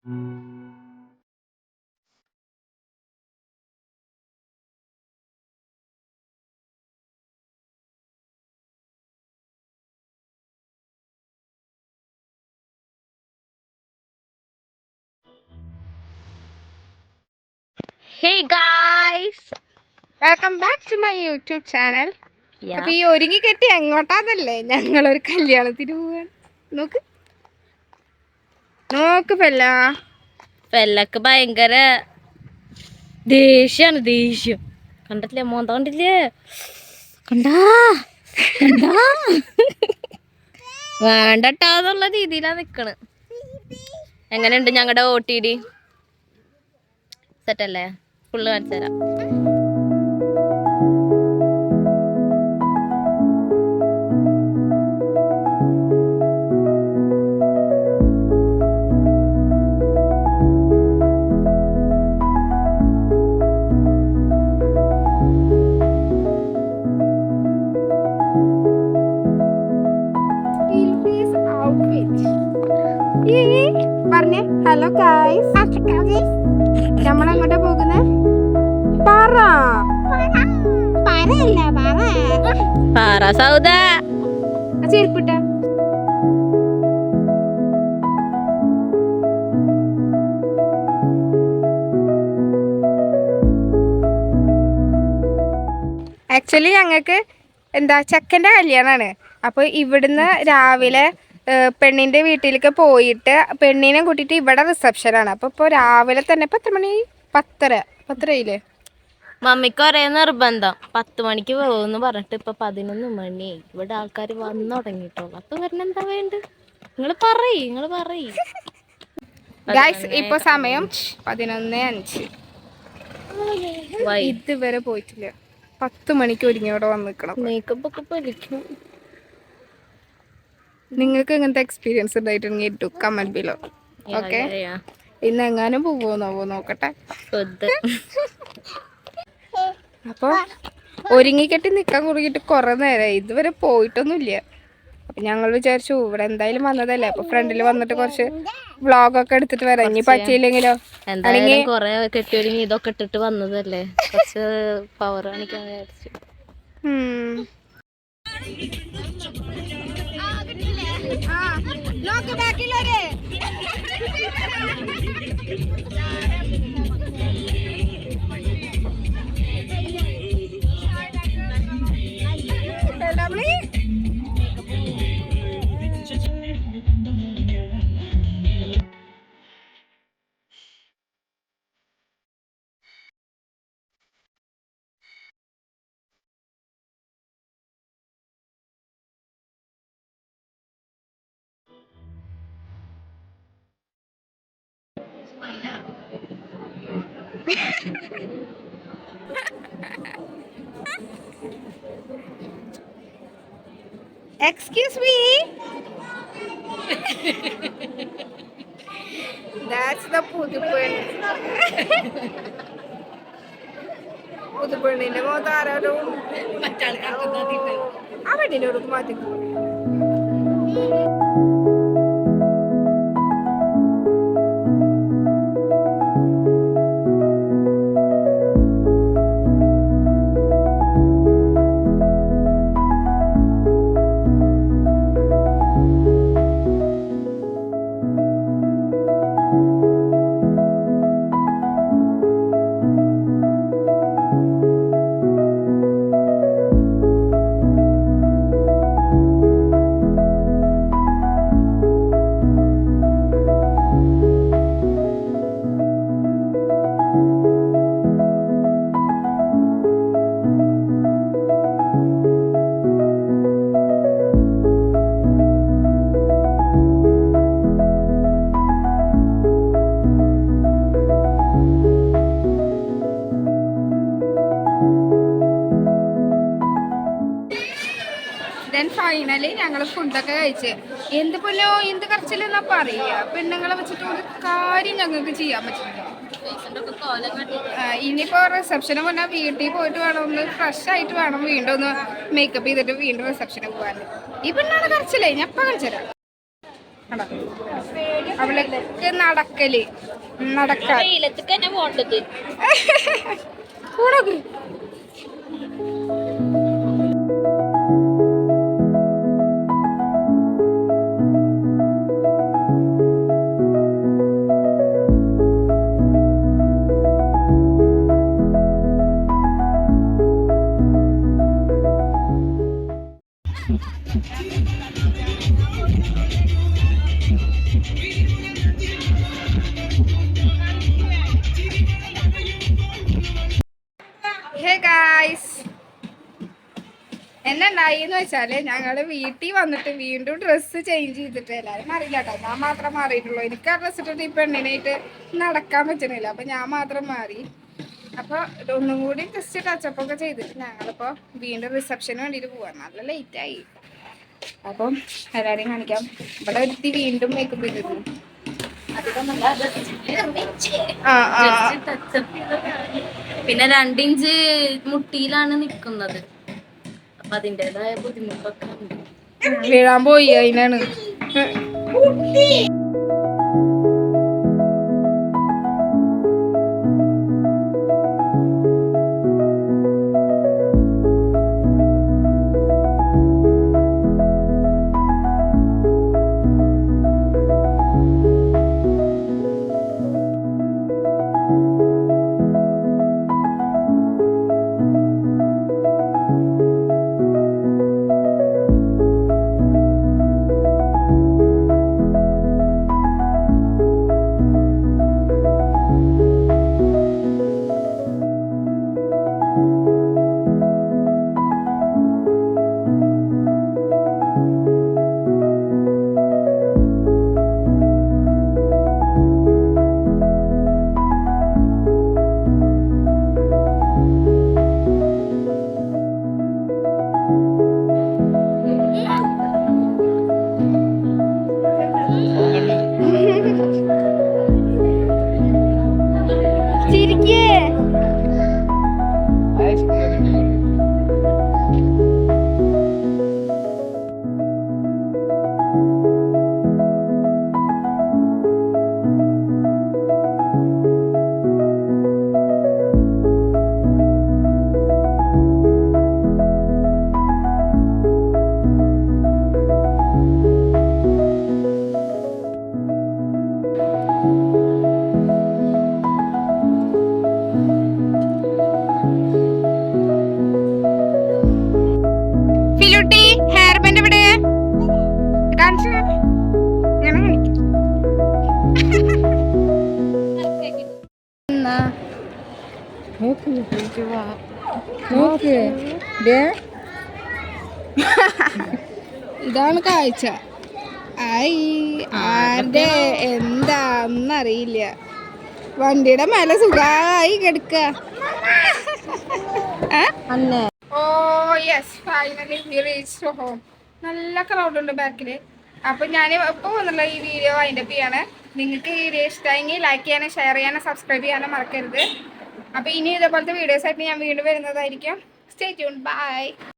Hey guys, welcome back to my YouTube channel. yeah. അപ്പൊ ഈ ഒരുങ്ങി കെട്ടി എങ്ങോട്ടാന്നല്ലേ ഞങ്ങളൊരു കല്യാണത്തിന് പോവാണ്. നോക്ക് നോക്ക് പെല്ലക്ക് ഭയങ്കര ദേഷ്യാണ്. കണ്ടിട്ടില്ലേ? മോന്ത കണ്ടില്ലേ? കണ്ടാ കണ്ടാ വേണ്ടട്ടാന്നുള്ള രീതിയിലാ നിക്കണ്. എങ്ങനെയുണ്ട് ഞങ്ങളുടെ OTD? സെറ്റല്ലേ? ഫുള്ള് കാണിച്ചു തരാം. പറഞ്ഞേ ഹലോ ഗൈസ്. നമ്മളെങ്ങോട്ടാ പോകുന്നേ? പാറ സൗദ ചെരുപ്പിട്ട ആക്ച്വലി ഞങ്ങൾക്ക് എന്താ ചെക്കൻ്റെ കല്യാണമാണ്. അപ്പോൾ ഇവിടുന്ന് രാവിലെ പെണ്ണിൻ്റെ വീട്ടിലേക്ക് പോയിട്ട് പെണ്ണിനെ കൂട്ടിയിട്ട് ഇവിടെ റിസപ്ഷനാണ്. അപ്പോൾ ഇപ്പോൾ രാവിലെ തന്നെ ഇപ്പോൾ എത്ര മണി? 10:30 മമ്മിക്ക് ഒരേ നിർബന്ധം 10 മണിക്ക് പോകുമെന്ന് പറഞ്ഞിട്ട് ഇപ്പൊ 11 മണി. ഇവിടെ ആൾക്കാർ വന്നു തുടങ്ങിയിട്ടുള്ളു. അപ്പൊ വരണെന്താ വേണ്ട? നിങ്ങൾ പറയ് ഗൈസ്. ഇപ്പൊ സമയം 11:05. ഇതുവരെ പോയിട്ടില്ല. 10 മണിക്ക് ഒരുങ്ങി ഇവിടെ വന്ന് നിൽക്കണം. മേക്കപ്പ് ഒക്കെ പൊലിക്കും. നിങ്ങൾക്ക് ഇങ്ങനത്തെ എക്സ്പീരിയൻസ് ഉണ്ടായിട്ടുണ്ടെങ്കിൽ ഇട്ടു കമന്റ് ബിലോ. ഓക്കെ, ഇന്ന് എങ്ങാനും പോവോ നോക്കട്ടെ. അപ്പോൾ ഒരുങ്ങിക്കെട്ടി നിൽക്കാൻ കുറിയിട്ട് കുറേ നേരമായി, ഇതുവരെ പോയിട്ടൊന്നുമില്ല. അപ്പം ഞങ്ങൾ വിചാരിച്ചു ഇവിടെ എന്തായാലും വന്നതല്ലേ, അപ്പോൾ ഫ്രണ്ടിൽ വന്നിട്ട് കുറച്ച് വ്ളോഗൊക്കെ എടുത്തിട്ട് വരാം. ഇനി പറ്റിയില്ലെങ്കിലോ? അല്ലെങ്കിൽ കുറെ കെട്ടിയൊരുങ്ങി ഇതൊക്കെ ഇട്ടിട്ട് വന്നതല്ലേ, കുറച്ച് പവർ കാണിക്കാൻ വിചാരിച്ചു. Excuse me. That's the പുതുപ്പെണ്ണിന്റെ മോതാരോ ആ പെണ്ണിനോട് മാറ്റി. ഫൈനലി ഞങ്ങൾ ഫുഡൊക്കെ കഴിച്ച് എന്ത് പൊന്നോ എന്ത് കറച്ചിലെന്നാ പറയുക. പെണ്ണുങ്ങളെ വെച്ചിട്ട് ഒരു കാര്യം ഞങ്ങൾക്ക് ചെയ്യാൻ പറ്റില്ല. ഇനിയിപ്പോൾ റിസപ്ഷന് മുന്നേ വീട്ടിൽ പോയിട്ട് വേണം ഒന്ന് ഫ്രഷ് ആയിട്ട് വേണം വീണ്ടും ഒന്ന് മേക്കപ്പ് ചെയ്തിട്ട് വീണ്ടും റിസപ്ഷന് പോകാൻ. ഈ പെണ്ണാണ് കറച്ചില്ലേ, ഞാൻ എപ്പോൾ കളിച്ചുതരാം. കണ്ടോ? അവൾക്ക് നടക്കല് നടക്കാൻ വെയിലത്തേക്ക് തന്നെ പോണ്ടത്. കൂടെ എന്നുണ്ടായിന്ന് വെച്ചാല് ഞങ്ങള് വീട്ടിൽ വന്നിട്ട് വീണ്ടും ഡ്രസ്സ് ചേഞ്ച് ചെയ്തിട്ട് എല്ലാരും മാറിയില്ല കേട്ടോ. ഞാൻ മാത്രം മാറിയിട്ടുള്ളൂ. എനിക്ക് ആ ഡ്രസ്സ് ഇട്ടിട്ട് ഈ പെണ്ണിനായിട്ട് നടക്കാൻ പറ്റണില്ല. അപ്പൊ ഞാൻ മാത്രം മാറി. അപ്പൊ ഒന്നും കൂടി ജസ്റ്റ് ടച്ചപ്പ് ഒക്കെ ചെയ്തിട്ട് ഞങ്ങളിപ്പോ വീണ്ടും റിസപ്ഷന് വേണ്ടിട്ട് പോവാ. നല്ല ലേറ്റ് ആയി. അപ്പം എല്ലാരെയും കാണിക്കാം. ഇവിടെ ഒരുത്തി വീണ്ടും മേക്കപ്പ് ചെയ്തിരുന്നു. പിന്നെ 2 ഇഞ്ച് മുട്ടിയിലാണ് നിക്കുന്നത്. അപ്പൊ അതിൻ്റെതായ ബുദ്ധിമുട്ടൊക്കെ ഉണ്ട്. വീഴാൻ പോയി അതിനാണ്. ഇതാണ് കാഴ്ച. ആരുടെ എന്താന്നറിയില്ല. വണ്ടിയുടെ മേലെ സുഖമായി കിടക്ക. നല്ല ക്രൗഡ് ഉണ്ട് ബാക്കില്. അപ്പൊ ഞാൻ ഇപ്പൊ വന്നുള്ള ഈ വീഡിയോ അതിൻ്റെ ചെയ്യാണ്. നിങ്ങൾക്ക് ഈ വീഡിയോ ഇഷ്ടമെങ്കിൽ ലൈക്ക് ചെയ്യാനും ഷെയർ ചെയ്യാനും സബ്സ്ക്രൈബ് ചെയ്യാനും മറക്കരുത്. അപ്പൊ ഇനി ഇതേപോലത്തെ വീഡിയോസ് ആയിട്ട് ഞാൻ വീണ്ടും വരുന്നതായിരിക്കും. Stay tuned. ബൈ.